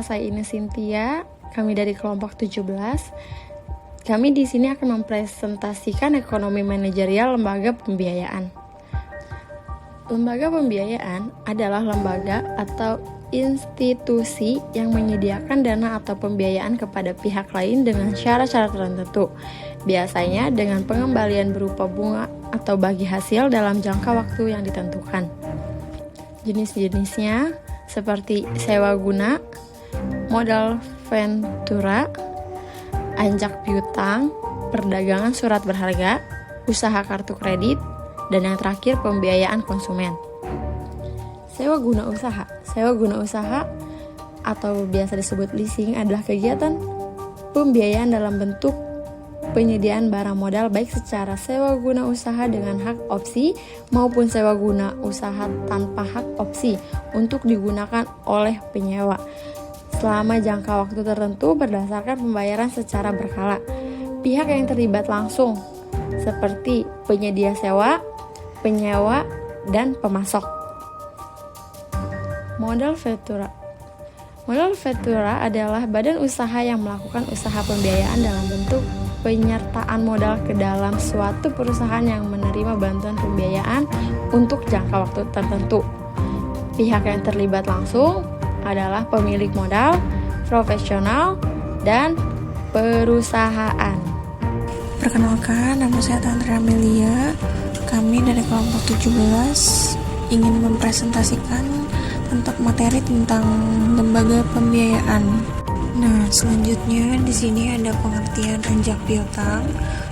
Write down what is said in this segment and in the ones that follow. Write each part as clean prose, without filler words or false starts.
saya Ines Cynthia, kami dari kelompok 17. Kami di sini akan mempresentasikan ekonomi manajerial lembaga pembiayaan. Lembaga pembiayaan adalah lembaga atau institusi yang menyediakan dana atau pembiayaan kepada pihak lain dengan syarat-syarat tertentu, biasanya dengan pengembalian berupa bunga atau bagi hasil dalam jangka waktu yang ditentukan. Jenis-jenisnya seperti sewa guna, modal ventura, anjak piutang, perdagangan surat berharga, usaha kartu kredit, dan yang terakhir pembiayaan konsumen. Sewa guna usaha atau biasa disebut leasing adalah kegiatan pembiayaan dalam bentuk penyediaan barang modal baik secara sewa guna usaha dengan hak opsi maupun sewa guna usaha tanpa hak opsi untuk digunakan oleh penyewa selama jangka waktu tertentu berdasarkan pembayaran secara berkala. Pihak yang terlibat langsung seperti penyedia sewa, penyewa, dan pemasok. Modal ventura adalah badan usaha yang melakukan usaha pembiayaan dalam bentuk penyertaan modal ke dalam suatu perusahaan yang menerima bantuan pembiayaan untuk jangka waktu tertentu. Pihak yang terlibat langsung adalah pemilik modal, profesional, dan perusahaan. Perkenalkan, nama saya Tantra Amelia. Kami dari kelompok 17 ingin mempresentasikan tentang materi tentang lembaga pembiayaan. Nah, selanjutnya di sini ada pengertian anjak piutang,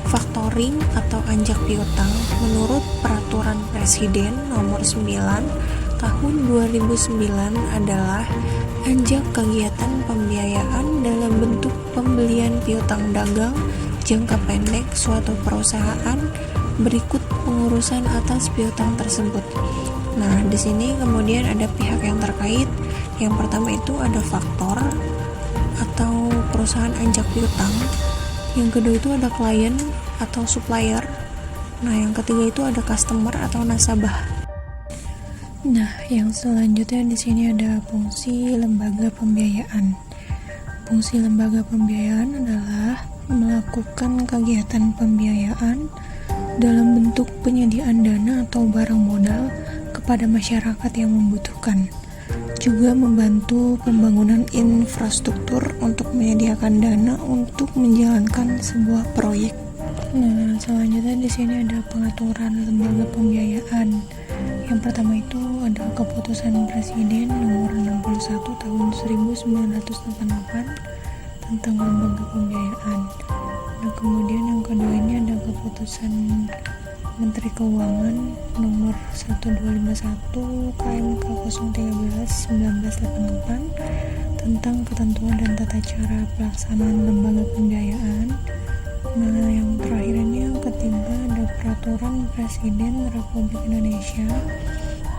factoring atau anjak piutang menurut Peraturan Presiden Nomor 9 Tahun 2009 adalah anjak kegiatan pembiayaan dalam bentuk pembelian piutang dagang jangka pendek suatu perusahaan berikut pengurusan atas piutang tersebut. Nah, di sini kemudian ada pihak yang terkait. Yang pertama itu ada faktor atau perusahaan anjak piutang. Yang kedua itu ada klien atau supplier. Nah, yang ketiga itu ada customer atau nasabah. Nah, yang selanjutnya di sini ada fungsi lembaga pembiayaan. Fungsi lembaga pembiayaan adalah melakukan kegiatan pembiayaan dalam bentuk penyediaan dana atau barang modal kepada masyarakat yang membutuhkan. Juga membantu pembangunan infrastruktur untuk menyediakan dana untuk menjalankan sebuah proyek. Nah, selanjutnya di sini ada pengaturan lembaga pembiayaan. Yang pertama itu ada Keputusan Presiden Nomor 61 Tahun 1988 tentang lembaga pembiayaan. Nah, kemudian yang kedua ini ada Keputusan Menteri Keuangan Nomor 1251 KMK 013 1988 tentang ketentuan dan tata cara pelaksanaan lembaga pembiayaan. Nah, yang terakhir ini yang ketiga ada Peraturan Presiden Republik Indonesia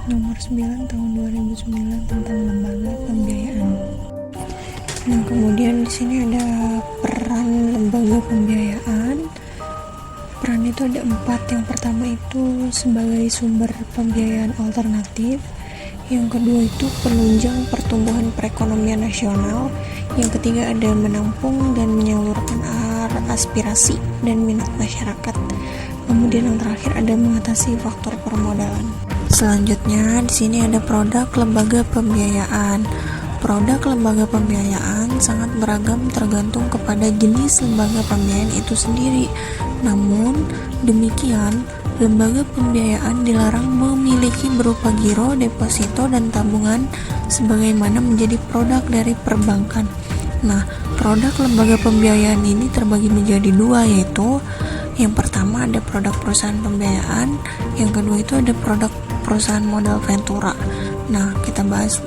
Nomor 9 Tahun 2009 tentang lembaga pembiayaan. Nah, kemudian di sini ada peran lembaga pembiayaan. Peran itu ada 4. Yang pertama itu sebagai sumber pembiayaan alternatif. Yang kedua itu penunjang pertumbuhan perekonomian nasional. Yang ketiga ada menampung dan menyalurkan aspirasi dan minat masyarakat. Kemudian yang terakhir ada mengatasi faktor permodalan. Selanjutnya di sini ada produk lembaga pembiayaan. Produk lembaga pembiayaan sangat beragam tergantung kepada jenis lembaga pembiayaan itu sendiri. Namun demikian, lembaga pembiayaan dilarang memiliki berupa giro, deposito, dan tabungan sebagaimana menjadi produk dari perbankan. Nah, produk lembaga pembiayaan ini terbagi menjadi 2, yaitu yang pertama ada produk perusahaan pembiayaan, yang kedua itu ada produk perusahaan modal ventura. Nah, kita bahas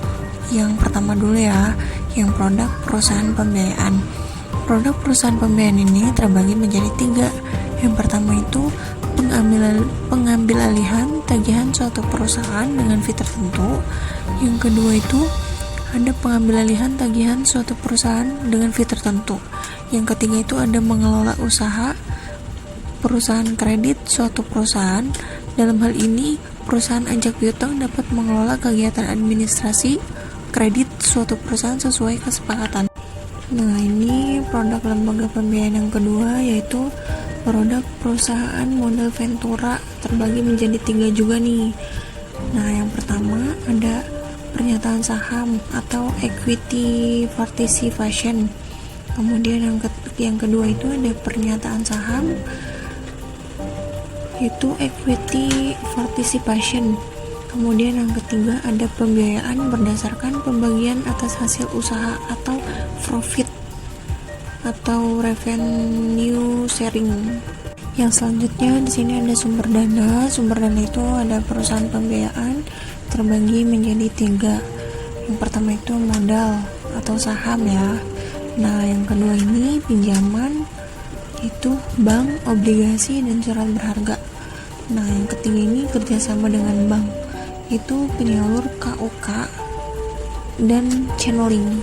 yang pertama dulu ya, yang produk perusahaan pembiayaan. Produk perusahaan pembiayaan ini terbagi menjadi 3. Yang pertama itu pengambil alihan tagihan suatu perusahaan dengan fee tertentu. Yang kedua itu ada pengambil alihan tagihan suatu perusahaan dengan fee tertentu. Yang ketiga itu ada mengelola usaha perusahaan kredit suatu perusahaan. Dalam hal ini, perusahaan anjak piutang dapat mengelola kegiatan administrasi, kredit suatu perusahaan sesuai kesepakatan. Nah, ini produk lembaga pembiayaan yang kedua, yaitu produk perusahaan model Ventura, terbagi menjadi 3 juga nih. Nah, yang pertama ada pernyataan saham atau equity participation. Kemudian yang kedua itu ada pernyataan saham, yaitu equity participation. Kemudian yang ketiga ada pembiayaan berdasarkan pembagian atas hasil usaha atau profit atau revenue sharing. Yang selanjutnya di sini ada sumber dana. Sumber dana itu ada perusahaan pembiayaan terbagi menjadi 3. Yang pertama itu modal atau saham ya. Nah, yang kedua ini pinjaman, itu bank, obligasi, dan surat berharga. Nah, yang ketiga ini kerjasama dengan bank, itu penyalur KUK dan channeling.